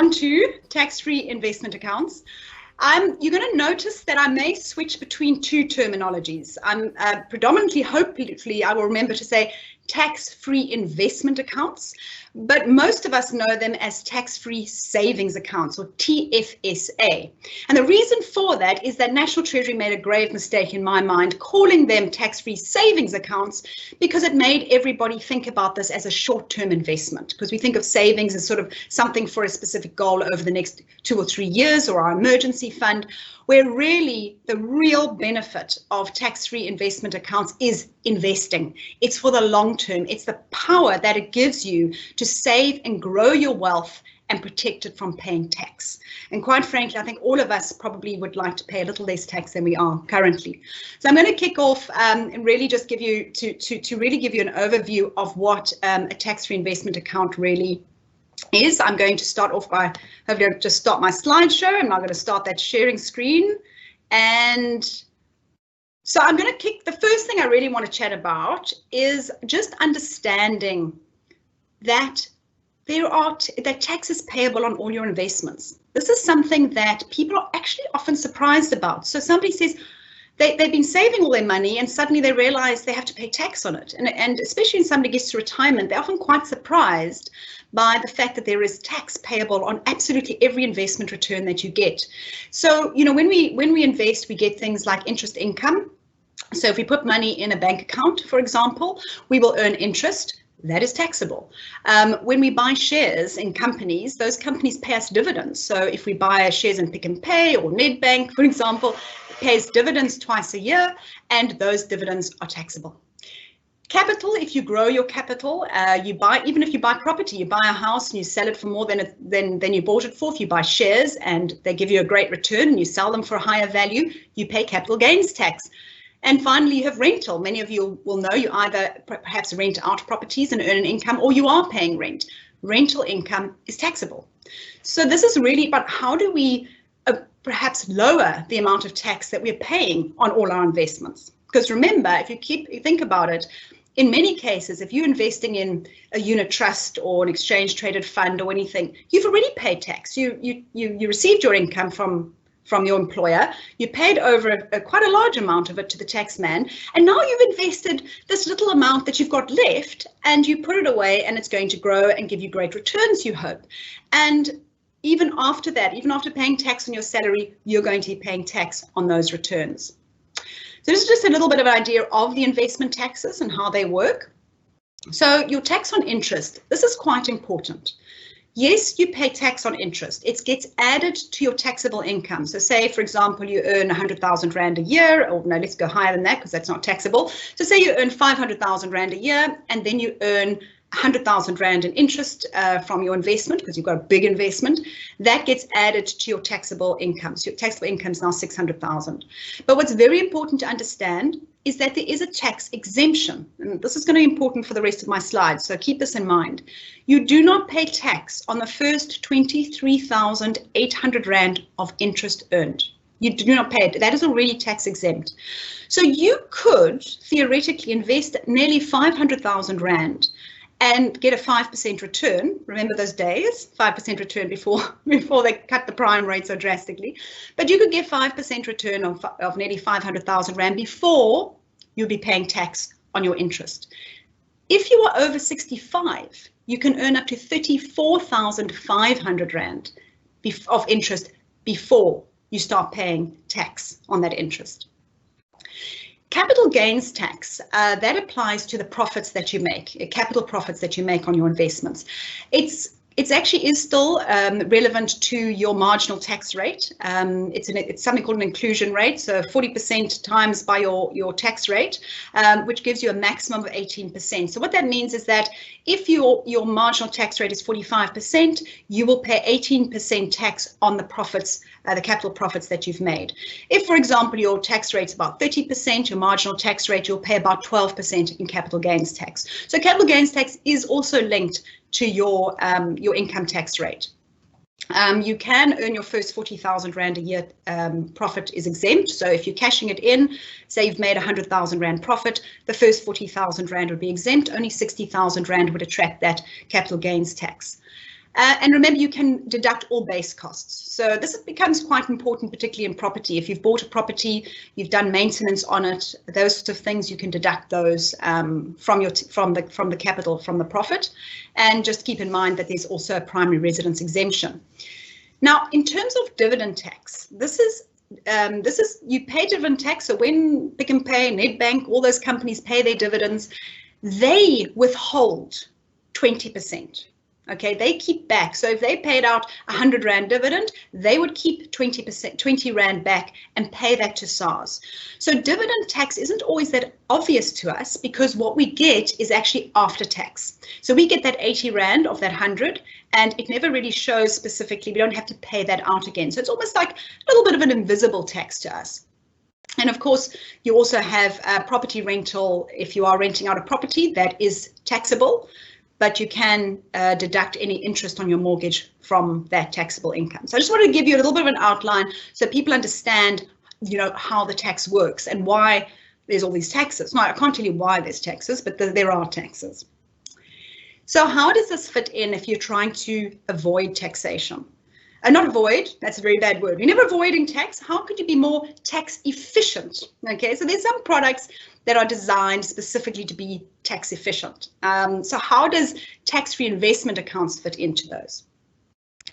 on to tax-free investment accounts. You're going to notice that I may switch between two terminologies. I'm predominantly, hopefully, I will remember to say tax-free investment accounts, but most of us know them as tax-free savings accounts, or TFSA. And the reason for that is that National Treasury made a grave mistake in my mind calling them tax-free savings accounts, because it made everybody think about this as a short-term investment, because we think of savings as sort of something for a specific goal over the next 2 or 3 years, or our emergency fund, where really the real benefit of tax-free investment accounts is investing. It's for the long term. It's the power that it gives you to save and grow your wealth and protect it from paying tax. And quite frankly, I think all of us probably would like to pay a little less tax than we are currently. So I'm going to kick off and really just give you to really give you an overview of what a tax-free investment account really is. I'm going to start off by, hopefully I'll just start my slideshow. I'm now going to start that sharing screen. And so I'm going to the first thing I really want to chat about is just understanding that that tax is payable on all your investments. This is something that people are actually often surprised about. So somebody says they've been saving all their money and suddenly they realize they have to pay tax on it. And especially when somebody gets to retirement, they're often quite surprised by the fact that there is tax payable on absolutely every investment return that you get. So, you know, when we invest, we get things like interest income. So if we put money in a bank account, for example, we will earn interest. That is taxable. When we buy shares in companies, those companies pay us dividends. So if we buy shares in Pick n Pay or Nedbank, for example, it pays dividends twice a year, and those dividends are taxable. Capital, if you grow your capital, even if you buy property, you buy a house and you sell it for more than you bought it for. If you buy shares and they give you a great return and you sell them for a higher value, you pay capital gains tax. And finally, you have rental. Many of you will know you either perhaps rent out properties and earn an income, or you are paying rent. Rental income is taxable. So this is really about how do we perhaps lower the amount of tax that we're paying on all our investments. Because remember, if you think about it, in many cases, if you're investing in a unit trust or an exchange traded fund or anything, you've already paid tax. You received your income from your employer, you paid over quite a large amount of it to the tax man, and now you've invested this little amount that you've got left and you put it away and it's going to grow and give you great returns, you hope. And even after that, even after paying tax on your salary, you're going to be paying tax on those returns. So this is just a little bit of an idea of the investment taxes and how they work. So your tax on interest, this is quite important. Yes, you pay tax on interest. It gets added to your taxable income. So say, for example, you earn 100,000 Rand a year, or no, let's go higher than that because that's not taxable. So say you earn 500,000 Rand a year, and then you earn 100,000 Rand in interest from your investment, because you've got a big investment. That gets added to your taxable income. So your taxable income is now 600,000. But what's very important to understand is that there is a tax exemption. And this is going to be important for the rest of my slides, so keep this in mind. You do not pay tax on the first 23,800 Rand of interest earned. You do not pay it. That is already tax exempt. So you could theoretically invest nearly 500,000 Rand and get a 5% return. Remember those days, 5% return before they cut the prime rate so drastically. But you could get 5% return of nearly 500,000 Rand before you'll be paying tax on your interest. If you are over 65, you can earn up to 34,500 Rand of interest before you start paying tax on that interest. Capital gains tax, that applies to the profits that you make, capital profits that you make on your investments. It's actually is still relevant to your marginal tax rate. It's something called an inclusion rate, so 40% times by your tax rate, which gives you a maximum of 18%. So what that means is that if your marginal tax rate is 45%, you will pay 18% tax on the profits, the capital profits that you've made. If, for example, your tax rate's about 30%, your marginal tax rate, you'll pay about 12% in capital gains tax. So capital gains tax is also linked to your income tax rate. You can earn your first 40,000 Rand a year profit is exempt. So if you're cashing it in, say you've made 100,000 Rand profit, the first 40,000 Rand would be exempt. Only 60,000 Rand would attract that capital gains tax. And remember, you can deduct all base costs. So this becomes quite important, particularly in property. If you've bought a property, you've done maintenance on it, those sort of things, you can deduct those from the capital, from the profit. And just keep in mind that there's also a primary residence exemption. Now, in terms of dividend tax, this is you pay dividend tax. So when Pick n Pay, Nedbank, all those companies pay their dividends, they withhold 20%. Okay, they keep back. So if they paid out 100 Rand dividend, they would keep 20%, 20 Rand back and pay that to SARS. So dividend tax isn't always that obvious to us because what we get is actually after tax. So we get that 80 Rand of that 100 and it never really shows specifically. We don't have to pay that out again. So it's almost like a little bit of an invisible tax to us. And of course, you also have property rental. If you are renting out a property, that is taxable, but you can deduct any interest on your mortgage from that taxable income. So I just wanted to give you a little bit of an outline so people understand, how the tax works and why there's all these taxes. No, I can't tell you why there's taxes, but there are taxes. So how does this fit in if you're trying to avoid taxation? Not avoid, that's a very bad word. You're never avoiding tax. How could you be more tax efficient? Okay, so there's some products that are designed specifically to be tax efficient. So how does tax-free investment accounts fit into those?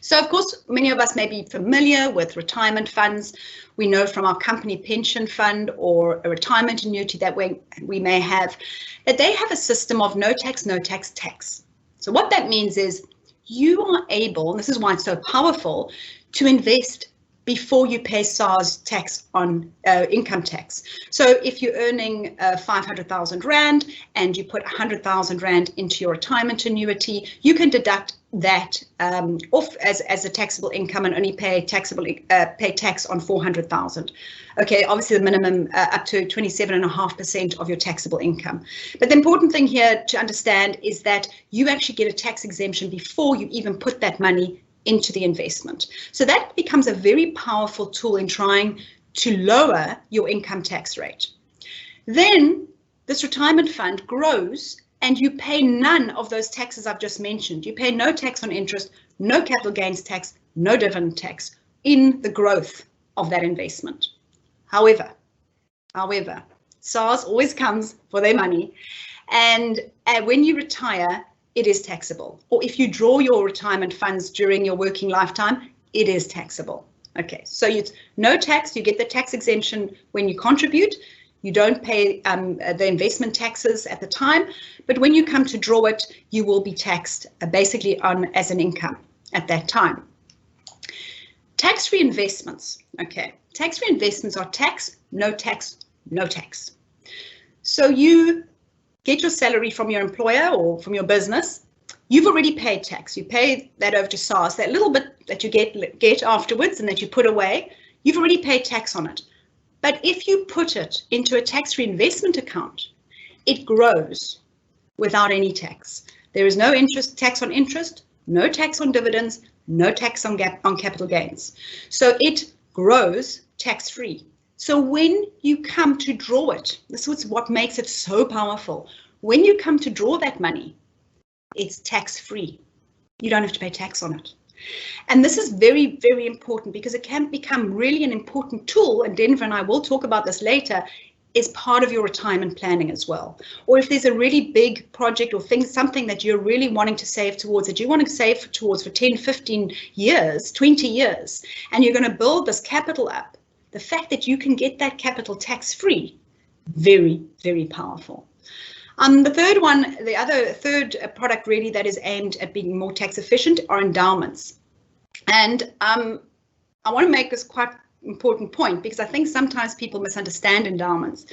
So of course, many of us may be familiar with retirement funds. We know from our company pension fund or a retirement annuity that we may have, that they have a system of no tax, no tax, tax. So what that means is you are able, and this is why it's so powerful, to invest before you pay SARS tax on income tax. So if you're earning 500,000 Rand and you put 100,000 Rand into your retirement annuity, you can deduct that off as a taxable income and only pay tax on 400,000. Okay, obviously the minimum up to 27.5% of your taxable income. But the important thing here to understand is that you actually get a tax exemption before you even put that money into the investment. So that becomes a very powerful tool in trying to lower your income tax rate. Then this retirement fund grows and you pay none of those taxes I've just mentioned. You pay no tax on interest, no capital gains tax, no dividend tax in the growth of that investment. However, SARS always comes for their money, and when you retire, it is taxable. Or if you draw your retirement funds during your working lifetime, it is taxable. Okay, so it's no tax, you get the tax exemption when you contribute. You don't pay the investment taxes at the time, but when you come to draw it, you will be taxed basically as an income at that time. Tax-free investments, okay. Tax-free investments are tax, no tax, no tax. So you get your salary from your employer or from your business, you've already paid tax. You pay that over to SARS, that little bit that you get afterwards and that you put away, you've already paid tax on it. But if you put it into a tax-free investment account, it grows without any tax. There is no tax on interest, no tax on dividends, no tax on capital gains. So it grows tax-free. So when you come to draw it, this is what makes it so powerful. When you come to draw that money, it's tax-free. You don't have to pay tax on it. And this is very, very important because it can become really an important tool, and Denver and I will talk about this later, is part of your retirement planning as well. Or if there's a really big project or something that you're really wanting to save towards, that you want to save towards for 10, 15 years, 20 years, and you're going to build this capital up, the fact that you can get that capital tax-free, very, very powerful. The third one, the third product really that is aimed at being more tax efficient are endowments. And I want to make this quite important point because I think sometimes people misunderstand endowments.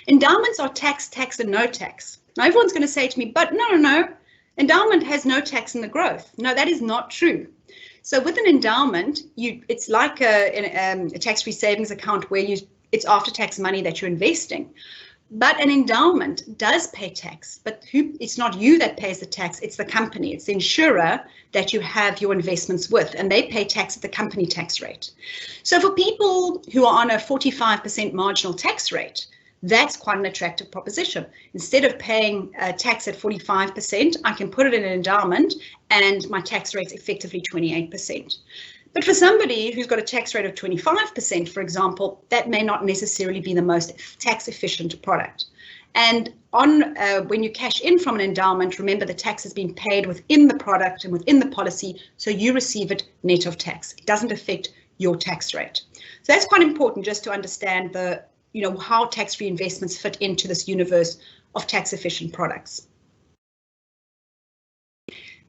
Endowments are tax, and no tax. Now everyone's going to say to me, but no, endowment has no tax in the growth. No, that is not true. So with an endowment, it's like a tax-free savings account where it's after-tax money that you're investing. But an endowment does pay tax, but it's not you that pays the tax, it's the company, it's the insurer that you have your investments with, and they pay tax at the company tax rate. So for people who are on a 45% marginal tax rate, That's quite an attractive proposition. Instead of paying tax at 45%, I can put it in an endowment and my tax rate's effectively 28%. But for somebody who's got a tax rate of 25%, for example, that may not necessarily be the most tax efficient product. And when you cash in from an endowment, remember the tax has been paid within the product and within the policy, so you receive it net of tax. It doesn't affect your tax rate. So that's quite important just to understand how tax-free investments fit into this universe of tax-efficient products.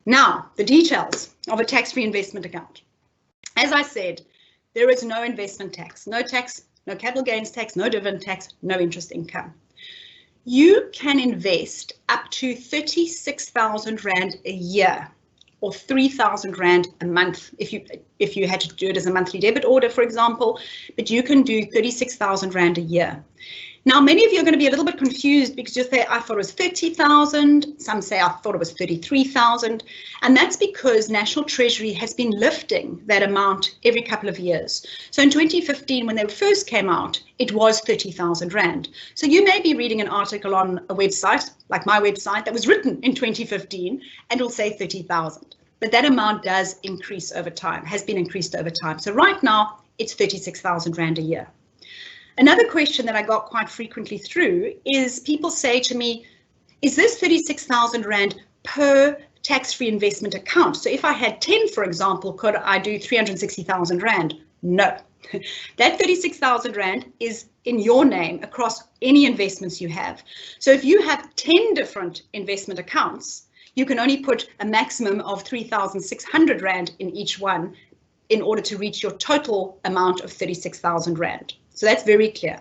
Now, the details of a tax-free investment account. As I said, there is no investment tax, no capital gains tax, no dividend tax, no interest income. You can invest up to 36,000 Rand a year or 3,000 Rand a month if you had to do it as a monthly debit order, for example, but you can do 36,000 Rand a year. Now, many of you are going to be a little bit confused because you say, I thought it was 30,000. Some say, I thought it was 33,000. And that's because National Treasury has been lifting that amount every couple of years. So in 2015, when they first came out, it was 30,000 Rand. So you may be reading an article on a website, like my website, that was written in 2015, and it'll say 30,000. But that amount does increase over time, has been increased over time. So right now, it's 36,000 Rand a year. Another question that I got quite frequently through is people say to me, is this 36,000 Rand per tax-free investment account? So if I had 10, for example, could I do 360,000 Rand? No. That 36,000 Rand is in your name across any investments you have. So if you have 10 different investment accounts, you can only put a maximum of 3,600 Rand in each one in order to reach your total amount of 36,000 Rand. So that's very clear.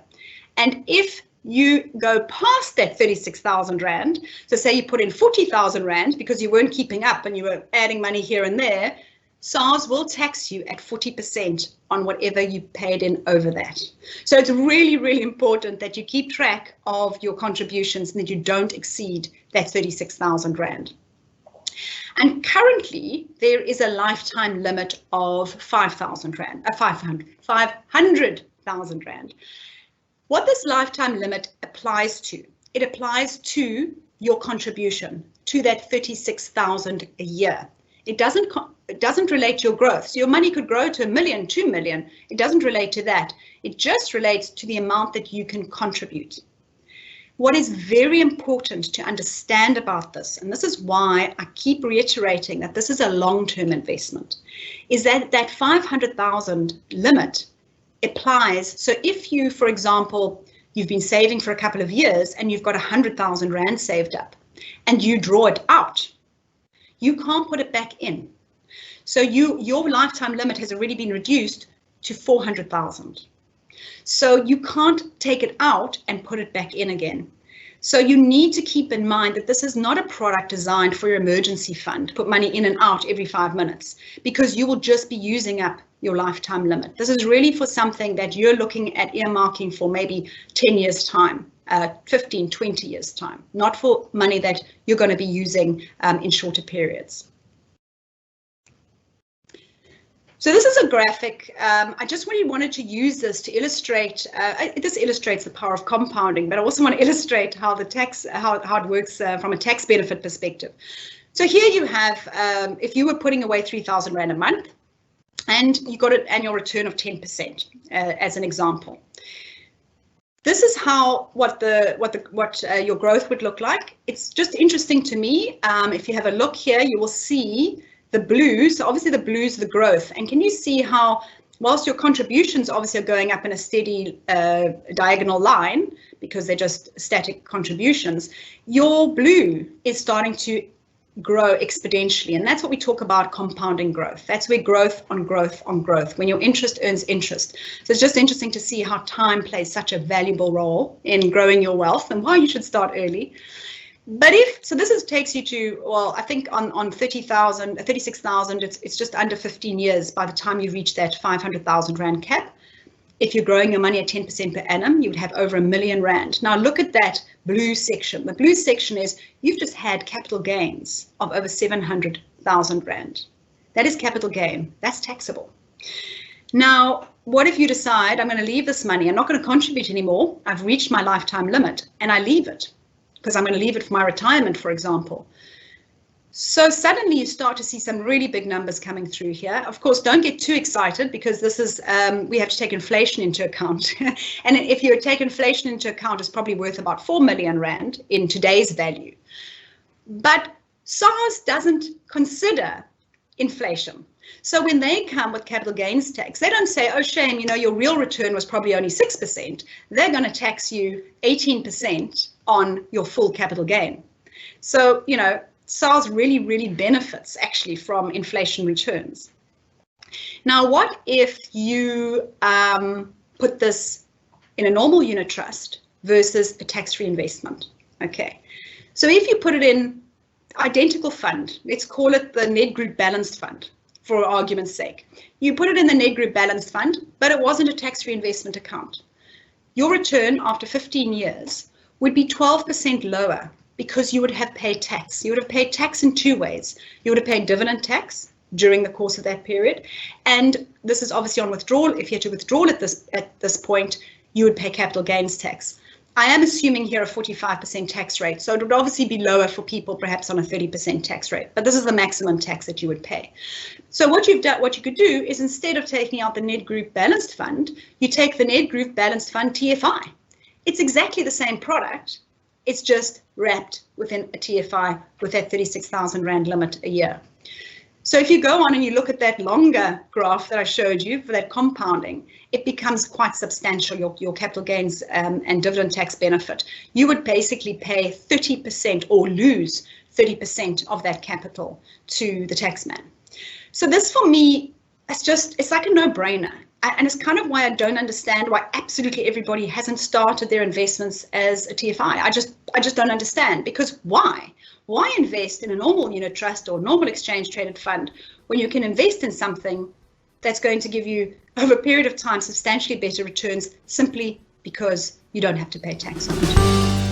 And if you go past that 36,000 Rand, so say you put in 40,000 Rand because you weren't keeping up and you were adding money here and there, SARS will tax you at 40% on whatever you paid in over that. So it's really, really important that you keep track of your contributions and that you don't exceed that 36,000 Rand. And currently, there is a lifetime limit of 5,000 Rand, 500,000 Rand. What this lifetime limit applies to, it applies to your contribution, to that 36,000 a year. It doesn't relate to your growth. So your money could grow to 1 million, 2 million. It doesn't relate to that. It just relates to the amount that you can contribute. What is very important to understand about this, and this is why I keep reiterating that this is a long-term investment, is that that 500,000 limit applies. So if you, for example, you've been saving for a couple of years and you've got 100,000 Rand saved up and you draw it out, you can't put it back in. So your lifetime limit has already been reduced to 400,000. So you can't take it out and put it back in again. So you need to keep in mind that this is not a product designed for your emergency fund, put money in and out every 5 minutes, because you will just be using up your lifetime limit. This is really for something that you're looking at earmarking for maybe 10 years time, 15, 20 years time, not for money that you're going to be using in shorter periods. So this is a graphic. I just really wanted to use this to illustrate, this illustrates the power of compounding, but I also want to illustrate how the tax, how it works from a tax benefit perspective. So here you have, if you were putting away 3,000 Rand a month and you got an annual return of 10% as an example. This is how what your growth would look like. It's just interesting to me. If you have a look here, you will see the blue, so obviously the blue is the growth. And can you see how, whilst your contributions obviously are going up in a steady diagonal line, because they're just static contributions, your blue is starting to grow exponentially. And that's what we talk about compounding growth. That's where growth on growth on growth, when your interest earns interest. So it's just interesting to see how time plays such a valuable role in growing your wealth and why you should start early. But this takes you to, well, I think on 36,000, it's just under 15 years by the time you reach that 500,000 Rand cap. If you're growing your money at 10% per annum, you would have over 1 million Rand. Now look at that blue section. The blue section is you've just had capital gains of over 700,000 Rand. That is capital gain. That's taxable. Now, what if you decide, I'm going to leave this money, I'm not going to contribute anymore, I've reached my lifetime limit, and I leave it because I'm going to leave it for my retirement, for example. So suddenly you start to see some really big numbers coming through here. Of course, don't get too excited, because this is, we have to take inflation into account. And if you take inflation into account, it's probably worth about 4 million Rand in today's value. But SARS doesn't consider inflation. So when they come with capital gains tax, they don't say, oh, shame, your real return was probably only 6%. They're going to tax you 18% on your full capital gain. So, SARS really, really benefits actually from inflation returns. Now, what if you put this in a normal unit trust versus a tax-free investment? Okay, so if you put it in identical fund, let's call it the Ned Group Balanced Fund, for argument's sake. You put it in the Ned Group Balanced Fund, but it wasn't a tax-free investment account. Your return after 15 years would be 12% lower, because you would have paid tax. You would have paid tax in two ways. You would have paid dividend tax during the course of that period. And this is obviously on withdrawal. If you had to withdraw at this point, you would pay capital gains tax. I am assuming here a 45% tax rate. So it would obviously be lower for people perhaps on a 30% tax rate, but this is the maximum tax that you would pay. So what you could do is, instead of taking out the Ned Group Balanced Fund, you take the Ned Group Balanced Fund TFI. It's exactly the same product. It's just wrapped within a TFI with that 36,000 Rand limit a year. So if you go on and you look at that longer graph that I showed you for that compounding, it becomes quite substantial, your capital gains and dividend tax benefit. You would basically pay 30% or lose 30% of that capital to the taxman. So this, for me, it's like a no-brainer. And it's kind of why I don't understand why absolutely everybody hasn't started their investments as a TFI. I just don't understand, because why? Why invest in a normal unit trust or normal exchange traded fund when you can invest in something that's going to give you, over a period of time, substantially better returns, simply because you don't have to pay tax on it?